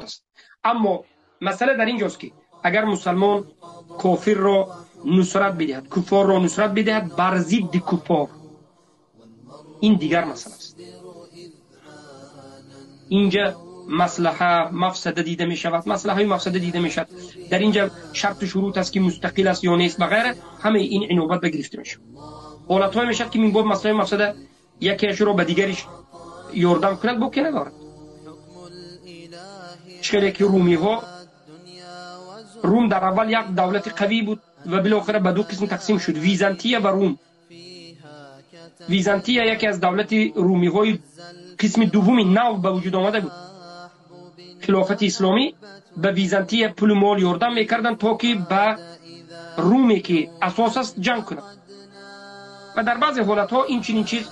است. اما مسئله در اینجاست که اگر مسلمان کافر را نصرت بدهد، کفار را نصرت بدهد بر ضد کفار، این دیگر مسئله است. اینجا مصلحه مفسده دیده می شود، مصلحه مفسده دیده می شود. در اینجا شرط و شروط است که مستقل است یا نیست بغیره، همه این عنوبت بگرفته می شود. حالت های می شود که من باب مصلحه مفسده یکیش را به دیگرش یاردم کند با که ندارد. چقدر که روم در اول یک دولت قوی بود و بالاخره به دو قسم تقسیم شد، ویزانتیه و روم. ویزانتیه یکی از دولت رومی های قسم دومی نو به وجود آمده بود. خلافت اسلامی به ویزانتیه پول مال یاردم میکردن تا که به رومی که اساس است جنگ کنند. و در بعضی حالت ها این چنین چیز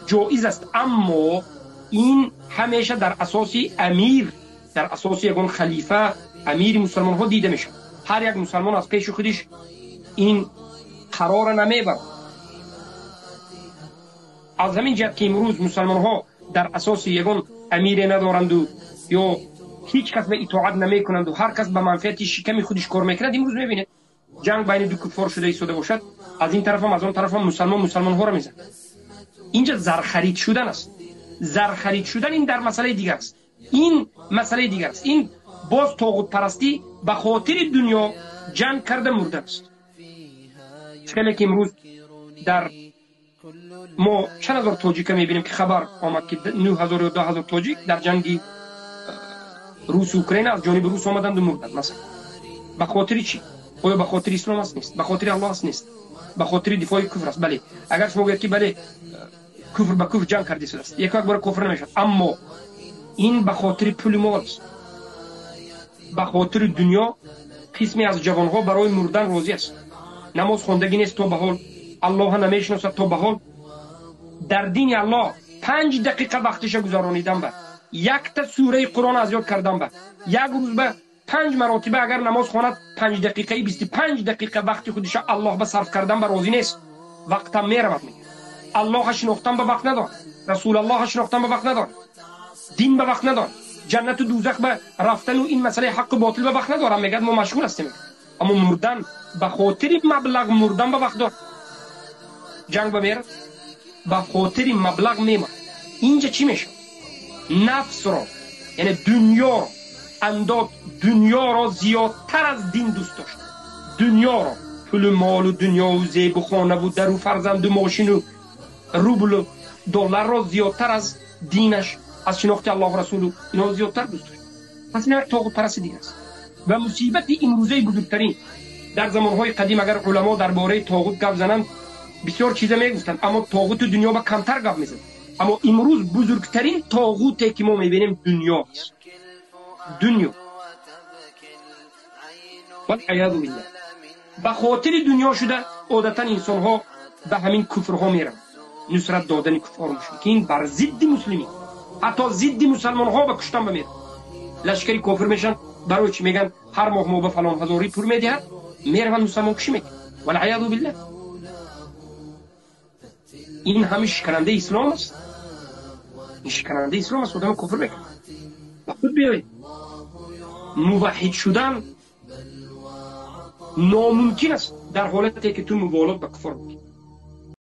جایز است، اما این همیشه در اساس امیر، در اساس یگان خلیفه امیر مسلمان ها دیده میشه. هر یک مسلمان از پیش خودش این قرار نمیبرد. از همین جهت که امروز مسلمان ها در اساس یگان امیر ندارند و یا هیچ کس به اطاعت نمی کنند و هر کس به منفعت شکم خودش کار میکند، امروز میبینید جنگ بین دو کفار شده ایستاده باشد، از این طرف هم از اون طرف هم مسلمان ها را میزنند. اینجا زرخرید شدن است. زرخرید شدن این در مسئله دیگر است. این مسئله دیگر است. این باز طاغوت پرستی به خاطر دنیا جنگ کرده مرده است. خیلی که امروز در ما چند هزار تاجیک میبینیم که خبر آمد که 9000 یا 10000 تاجیک در جنگ روس و اوکراین از جانب روس آمدند و مردند. مثلا به خاطر چی؟ آیا به خاطر اسلام است؟ نیست. به خاطر الله است؟ نیست. به خاطر دفاع کفر است. بله، اگر شما بگید که بله کفر به کفر جنگ کرده شده است، یک وقت برای کفر نمیشد، اما این به خاطر پول مال است. به خاطر دنیا قسمی از جوانها برای مردن راضی است. نماز خواندگی نیست تا به حال، الله نمیشناسد تا به حال. در دین الله 5 دقیقه وقتش گذرانیدن به یک تا سوره قرآن از یاد کردن به یک روز به 5 مرتبه اگر نماز خواند 5 دقیقه 25 دقیقه وقت خودش الله به صرف کردن به راضی نیست. وقتم میرود میگه. الله شناختن به وقت نداره، رسول الله شناختن به وقت نداره، دین به وقت نداره، جنت و دوزخ به رفتن و این مسئله حق و باطل به وقت نداره. میگه ما مشغول هستیم، اما مردن به خاطر مبلغ مردن به وقت داره. جنگ به میرد به خاطر مبلغ میمرد. اینجا چی میشه؟ نفس را یعنی دنیا را انداد، دنیا را زیادتر از دین دوست داشت. دنیا را، پول مال و دنیا و زیب و خانه و در و فرزند و ماشین و روبل و دلار را زیادتر از دینش، از شناخت الله و رسول اینا زیادتر دوست داشت. پس این یک طاغوت پرستی دیگه است. و مصیبت امروزه بزرگترین در زمانهای قدیم اگر علما درباره طاغوت گپ زنند بسیار چیزا میگفتند، اما طاغوت دنیا با کمتر گپ میزنند. اما امروز بزرگترین طاغوتی که ما میبینیم دنیا است. دنیا والعیاذ بالله. به خاطر دنیا شده عادتا انسان ها به همین کفر ها میرن، نصرت دادن کفار مشرکین بر ضد مسلمین، حتی ضد مسلمان ها به کشتن بمیرن. لشکری کافر میشن، برای چی میگن هر ماه ما به فلان هزاری پول میدهد، میرن مسلمان کشی میکنن. والعیاذ بالله. این همه شکننده اسلام است. این شکننده اسلام است. آدم کفر میکنه. با خود بیایید موحد شدن ناممکن است در حالتی که تو مبالات به کفر بکنی.